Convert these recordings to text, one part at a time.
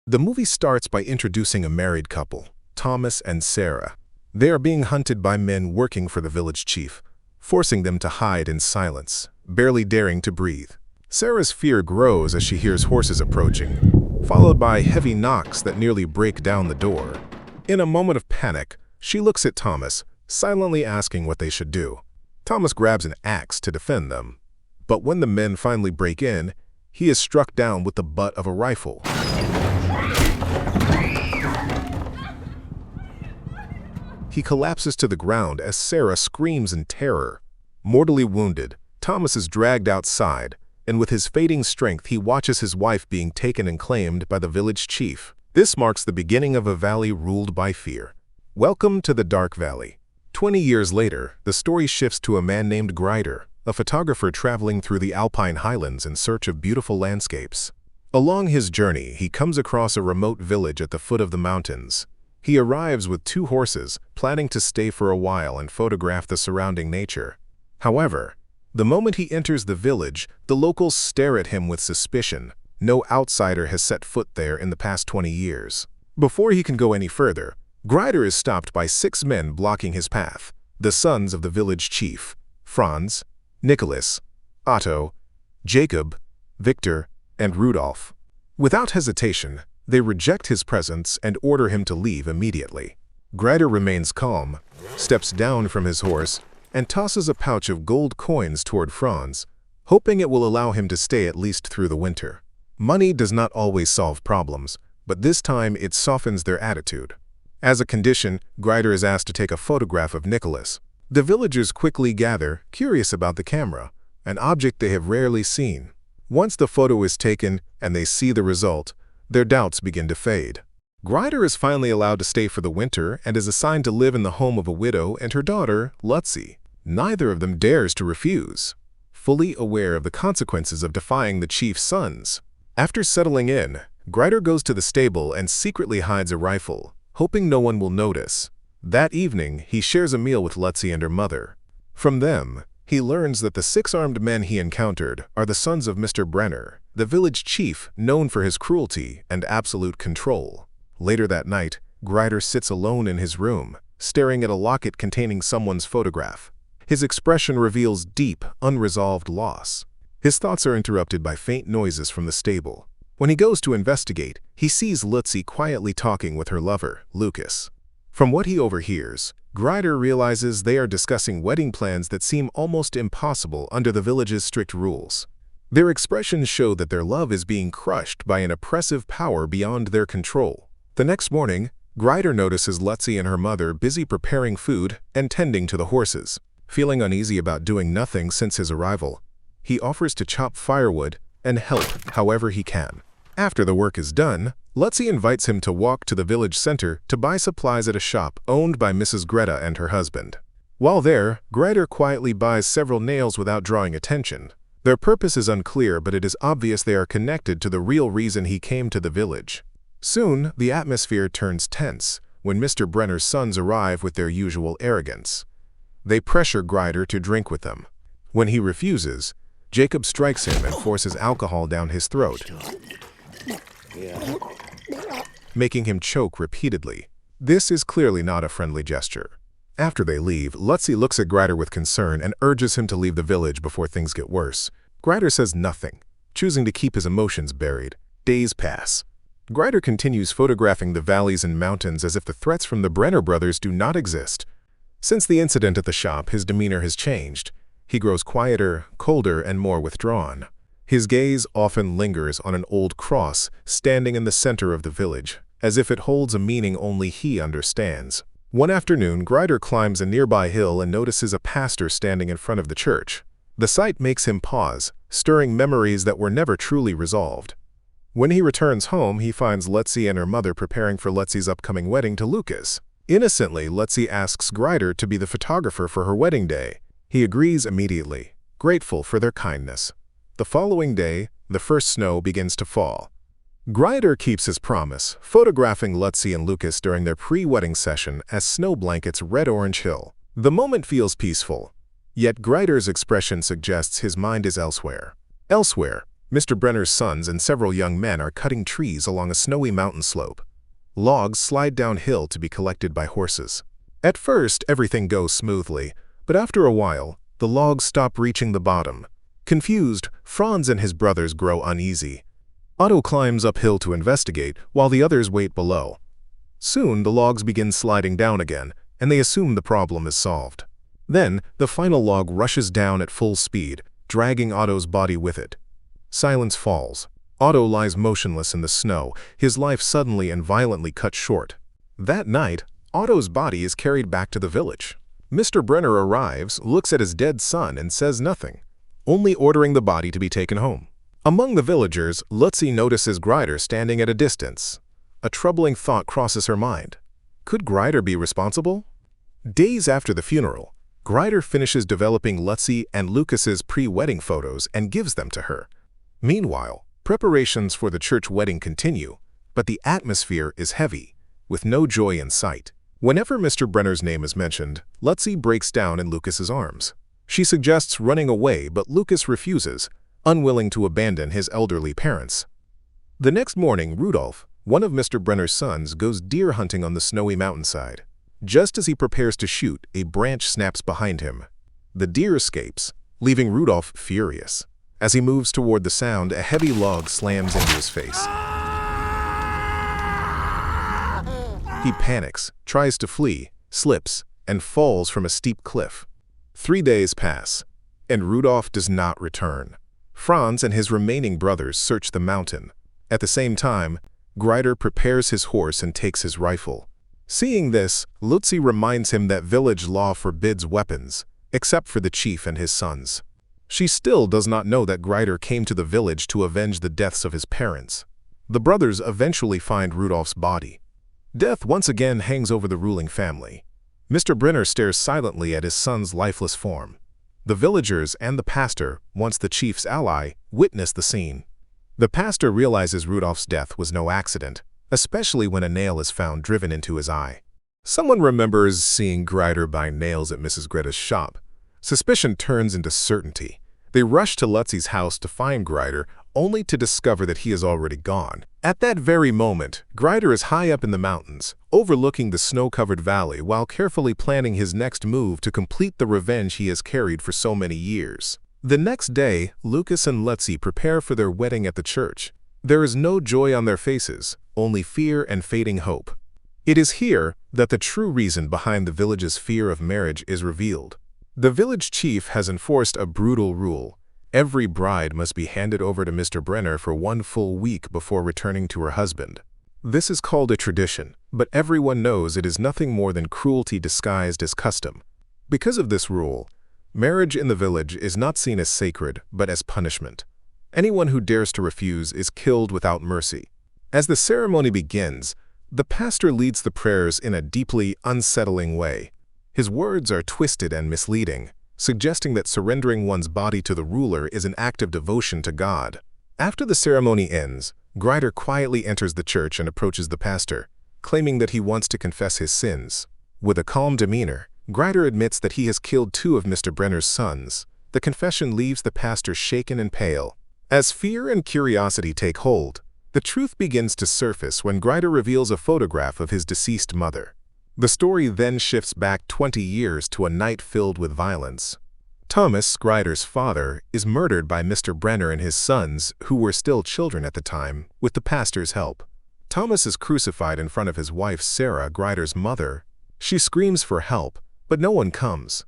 The movie starts by introducing a married couple, Thomas and Sarah. They are being hunted by men working for the village chief, forcing them to hide in silence, barely daring to breathe. Sarah's fear grows as she hears horses approaching, followed by heavy knocks that nearly break down the door. In a moment of panic, she looks at Thomas, silently asking what they should do. Thomas grabs an axe to defend them, but when the men finally break in, he is struck down with the butt of a rifle. He collapses to the ground as Sarah screams in terror. Mortally wounded, Thomas is dragged outside, and with his fading strength he watches his wife being taken and claimed by the village chief. This marks the beginning of a valley ruled by fear. Welcome to the Dark Valley. 20 years later, the story shifts to a man named Greider, a photographer traveling through the Alpine highlands in search of beautiful landscapes. Along his journey, he comes across a remote village at the foot of the mountains. He arrives with 2 horses, planning to stay for a while and photograph the surrounding nature. However, the moment he enters the village, the locals stare at him with suspicion. No outsider has set foot there in the past 20 years. Before he can go any further, Greider is stopped by 6 men blocking his path, the sons of the village chief, Franz, Nicholas, Otto, Jacob, Victor, and Rudolf. Without hesitation, they reject his presence and order him to leave immediately. Greider remains calm, steps down from his horse, and tosses a pouch of gold coins toward Franz, hoping it will allow him to stay at least through the winter. Money does not always solve problems, but this time it softens their attitude. As a condition, Greider is asked to take a photograph of Nicholas. The villagers quickly gather, curious about the camera, an object they have rarely seen. Once the photo is taken and they see the result, their doubts begin to fade. Greider is finally allowed to stay for the winter and is assigned to live in the home of a widow and her daughter, Lutzi. Neither of them dares to refuse, fully aware of the consequences of defying the chief's sons. After settling in, Greider goes to the stable and secretly hides a rifle, hoping no one will notice. That evening, he shares a meal with Lutzi and her mother. From them, he learns that the 6 armed men he encountered are the sons of Mr. Brenner, the village chief known for his cruelty and absolute control. Later that night, Greider sits alone in his room, staring at a locket containing someone's photograph. His expression reveals deep, unresolved loss. His thoughts are interrupted by faint noises from the stable. When he goes to investigate, he sees Lutzi quietly talking with her lover, Lucas. From what he overhears, Greider realizes they are discussing wedding plans that seem almost impossible under the village's strict rules. Their expressions show that their love is being crushed by an oppressive power beyond their control. The next morning, Greider notices Lutzi and her mother busy preparing food and tending to the horses. Feeling uneasy about doing nothing since his arrival, he offers to chop firewood and help however he can. After the work is done, Lutzi invites him to walk to the village center to buy supplies at a shop owned by Mrs. Greta and her husband. While there, Greider quietly buys several nails without drawing attention. Their purpose is unclear, but it is obvious they are connected to the real reason he came to the village. Soon, the atmosphere turns tense when Mr. Brenner's sons arrive with their usual arrogance. They pressure Greider to drink with them. When he refuses, Jacob strikes him and forces alcohol down his throat, making him choke repeatedly. This is clearly not a friendly gesture. After they leave, Lutzi looks at Greider with concern and urges him to leave the village before things get worse. Greider says nothing, choosing to keep his emotions buried. Days pass. Greider continues photographing the valleys and mountains as if the threats from the Brenner brothers do not exist. Since the incident at the shop, his demeanor has changed. He grows quieter, colder, and more withdrawn. His gaze often lingers on an old cross standing in the center of the village, as if it holds a meaning only he understands. One afternoon, Greider climbs a nearby hill and notices a pastor standing in front of the church. The sight makes him pause, stirring memories that were never truly resolved. When he returns home, he finds Lutzi and her mother preparing for Lutzi's upcoming wedding to Lucas. Innocently, Lutzi asks Greider to be the photographer for her wedding day. He agrees immediately, grateful for their kindness. The following day, the first snow begins to fall. Greider keeps his promise, photographing Lutzi and Lucas during their pre-wedding session as snow blankets red-orange hill. The moment feels peaceful, yet Greider's expression suggests his mind is elsewhere. Elsewhere, Mr. Brenner's sons and several young men are cutting trees along a snowy mountain slope. Logs slide downhill to be collected by horses. At first, everything goes smoothly, but after a while, the logs stop reaching the bottom. Confused, Franz and his brothers grow uneasy. Otto climbs uphill to investigate, while the others wait below. Soon, the logs begin sliding down again, and they assume the problem is solved. Then, the final log rushes down at full speed, dragging Otto's body with it. Silence falls. Otto lies motionless in the snow, his life suddenly and violently cut short. That night, Otto's body is carried back to the village. Mr. Brenner arrives, looks at his dead son, and says nothing, only ordering the body to be taken home. Among the villagers, Lutzi notices Greider standing at a distance. A troubling thought crosses her mind. Could Greider be responsible? Days after the funeral, Greider finishes developing Lutzi and Lucas's pre-wedding photos and gives them to her. Meanwhile, preparations for the church wedding continue, but the atmosphere is heavy, with no joy in sight. Whenever Mr. Brenner's name is mentioned, Lutzi breaks down in Lucas's arms. She suggests running away, but Lucas refuses, unwilling to abandon his elderly parents. The next morning, Rudolf, one of Mr. Brenner's sons, goes deer hunting on the snowy mountainside. Just as he prepares to shoot, a branch snaps behind him. The deer escapes, leaving Rudolf furious. As he moves toward the sound, a heavy log slams into his face. He panics, tries to flee, slips, and falls from a steep cliff. 3 days pass, and Rudolf does not return. Franz and his remaining brothers search the mountain. At the same time, Greider prepares his horse and takes his rifle. Seeing this, Lutzi reminds him that village law forbids weapons, except for the chief and his sons. She still does not know that Greider came to the village to avenge the deaths of his parents. The brothers eventually find Rudolf's body. Death once again hangs over the ruling family. Mr. Brenner stares silently at his son's lifeless form. The villagers and the pastor, once the chief's ally, witness the scene. The pastor realizes Rudolf's death was no accident, especially when a nail is found driven into his eye. Someone remembers seeing Greider buying nails at Mrs. Greta's shop. Suspicion turns into certainty. They rush to Lutzi's house to find Greider, only to discover that he is already gone. At that very moment, Greider is high up in the mountains, overlooking the snow-covered valley while carefully planning his next move to complete the revenge he has carried for so many years. The next day, Lucas and Lutzi prepare for their wedding at the church. There is no joy on their faces, only fear and fading hope. It is here that the true reason behind the village's fear of marriage is revealed. The village chief has enforced a brutal rule. Every bride must be handed over to Mr. Brenner for 1 full week before returning to her husband. This is called a tradition, but everyone knows it is nothing more than cruelty disguised as custom. Because of this rule, marriage in the village is not seen as sacred, but as punishment. Anyone who dares to refuse is killed without mercy. As the ceremony begins, the pastor leads the prayers in a deeply unsettling way. His words are twisted and misleading, suggesting that surrendering one's body to the ruler is an act of devotion to God. After the ceremony ends, Greider quietly enters the church and approaches the pastor, claiming that he wants to confess his sins. With a calm demeanor, Greider admits that he has killed 2 of Mr. Brenner's sons. The confession leaves the pastor shaken and pale. As fear and curiosity take hold, the truth begins to surface when Greider reveals a photograph of his deceased mother. The story then shifts back 20 years to a night filled with violence. Thomas, Greider's father, is murdered by Mr. Brenner and his sons, who were still children at the time, with the pastor's help. Thomas is crucified in front of his wife Sarah, Greider's mother. She screams for help, but no one comes.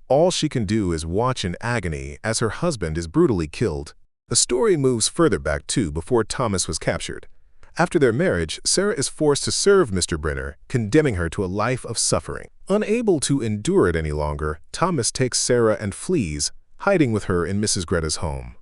All she can do is watch in agony as her husband is brutally killed. The story moves further back too before Thomas was captured. After their marriage, Sarah is forced to serve Mr. Brenner, condemning her to a life of suffering. Unable to endure it any longer, Thomas takes Sarah and flees, hiding with her in Mrs. Greta's home.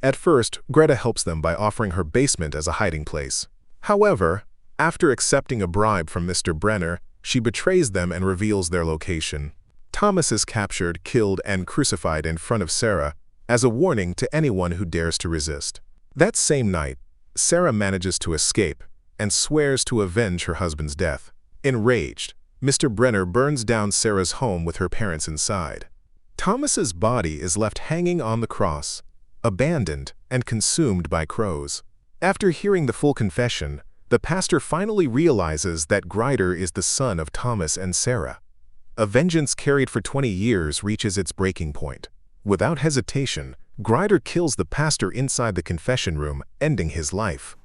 At first, Greta helps them by offering her basement as a hiding place. However, after accepting a bribe from Mr. Brenner, she betrays them and reveals their location. Thomas is captured, killed, and crucified in front of Sarah as a warning to anyone who dares to resist. That same night, Sarah manages to escape and swears to avenge her husband's death. Enraged, Mr. Brenner burns down Sarah's home with her parents inside. Thomas's body is left hanging on the cross, abandoned and consumed by crows. After hearing the full confession, the pastor finally realizes that Greider is the son of Thomas and Sarah. A vengeance carried for 20 years reaches its breaking point. Without hesitation, Greider kills the pastor inside the confession room, ending his life.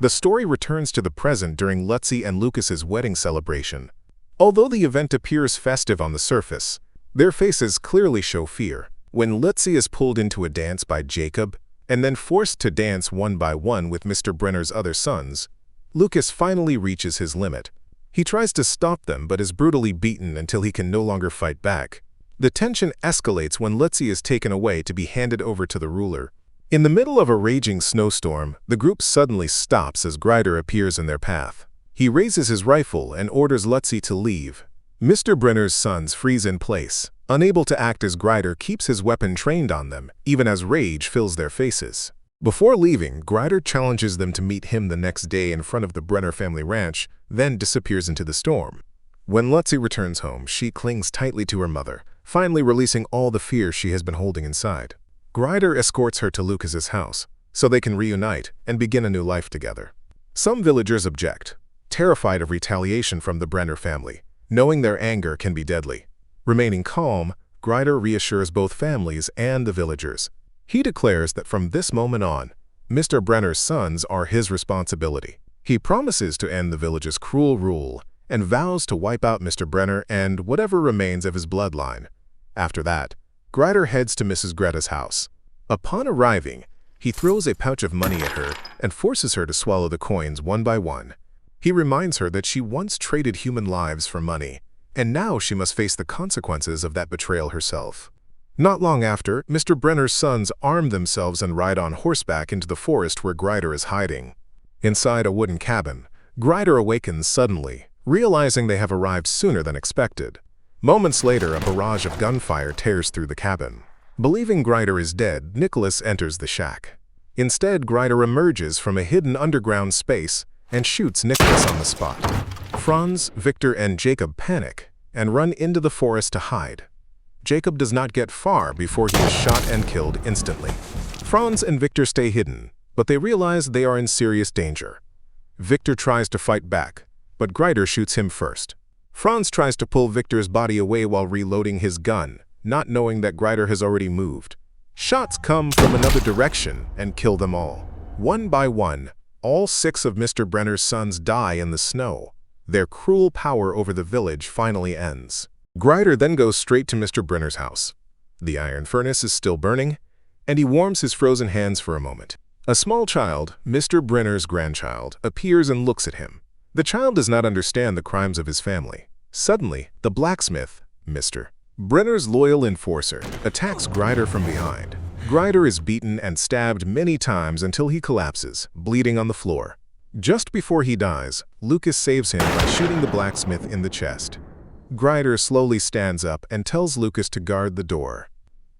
The story returns to the present during Lutzi and Lucas's wedding celebration. Although the event appears festive on the surface, their faces clearly show fear. When Lutzi is pulled into a dance by Jacob, and then forced to dance one by one with Mr. Brenner's other sons, Lucas finally reaches his limit. He tries to stop them but is brutally beaten until he can no longer fight back. The tension escalates when Lutzi is taken away to be handed over to the ruler. In the middle of a raging snowstorm, the group suddenly stops as Greider appears in their path. He raises his rifle and orders Lutzi to leave. Mr. Brenner's sons freeze in place, unable to act as Greider keeps his weapon trained on them, even as rage fills their faces. Before leaving, Greider challenges them to meet him the next day in front of the Brenner family ranch, then disappears into the storm. When Lutzi returns home, she clings tightly to her mother, finally releasing all the fear she has been holding inside. Greider escorts her to Lucas's house, so they can reunite and begin a new life together. Some villagers object, terrified of retaliation from the Brenner family, knowing their anger can be deadly. Remaining calm, Greider reassures both families and the villagers. He declares that from this moment on, Mr. Brenner's sons are his responsibility. He promises to end the village's cruel rule and vows to wipe out Mr. Brenner and whatever remains of his bloodline. After that, Greider heads to Mrs. Greta's house. Upon arriving, he throws a pouch of money at her and forces her to swallow the coins one by one. He reminds her that she once traded human lives for money, and now she must face the consequences of that betrayal herself. Not long after, Mr. Brenner's sons arm themselves and ride on horseback into the forest where Greider is hiding. Inside a wooden cabin, Greider awakens suddenly, realizing they have arrived sooner than expected. Moments later, a barrage of gunfire tears through the cabin. Believing Greider is dead, Nicholas enters the shack. Instead, Greider emerges from a hidden underground space and shoots Nicholas on the spot. Franz, Victor, and Jacob panic and run into the forest to hide. Jacob does not get far before he is shot and killed instantly. Franz and Victor stay hidden, but they realize they are in serious danger. Victor tries to fight back, but Greider shoots him first. Franz tries to pull Victor's body away while reloading his gun, not knowing that Greider has already moved. Shots come from another direction and kill them all. One by one, all 6 of Mr. Brenner's sons die in the snow. Their cruel power over the village finally ends. Greider then goes straight to Mr. Brenner's house. The iron furnace is still burning, and he warms his frozen hands for a moment. A small child, Mr. Brenner's grandchild, appears and looks at him. The child does not understand the crimes of his family. Suddenly, the blacksmith, Mr. Brenner's loyal enforcer, attacks Greider from behind. Greider is beaten and stabbed many times until he collapses, bleeding on the floor. Just before he dies, Lucas saves him by shooting the blacksmith in the chest. Greider slowly stands up and tells Lucas to guard the door.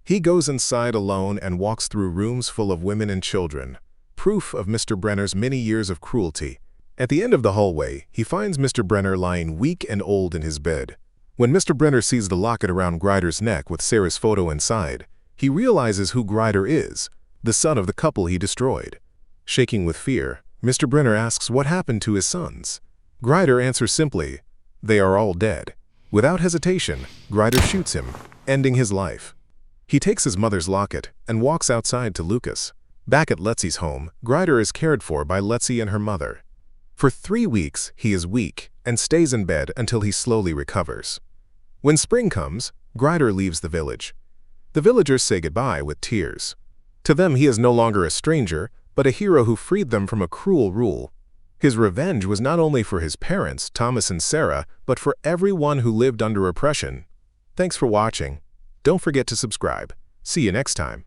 He goes inside alone and walks through rooms full of women and children, proof of Mr. Brenner's many years of cruelty. At the end of the hallway, he finds Mr. Brenner lying weak and old in his bed. When Mr. Brenner sees the locket around Greider's neck with Sarah's photo inside, he realizes who Greider is, the son of the couple he destroyed. Shaking with fear, Mr. Brenner asks what happened to his sons. Greider answers simply, "They are all dead." Without hesitation, Greider shoots him, ending his life. He takes his mother's locket and walks outside to Lucas. Back at Lutzi's home, Greider is cared for by Lutzi and her mother. For 3 weeks, he is weak and stays in bed until he slowly recovers. When spring comes, Greider leaves the village. The villagers say goodbye with tears. To them, he is no longer a stranger, but a hero who freed them from a cruel rule. His revenge was not only for his parents, Thomas and Sarah, but for everyone who lived under oppression. Thanks for watching. Don't forget to subscribe. See you next time.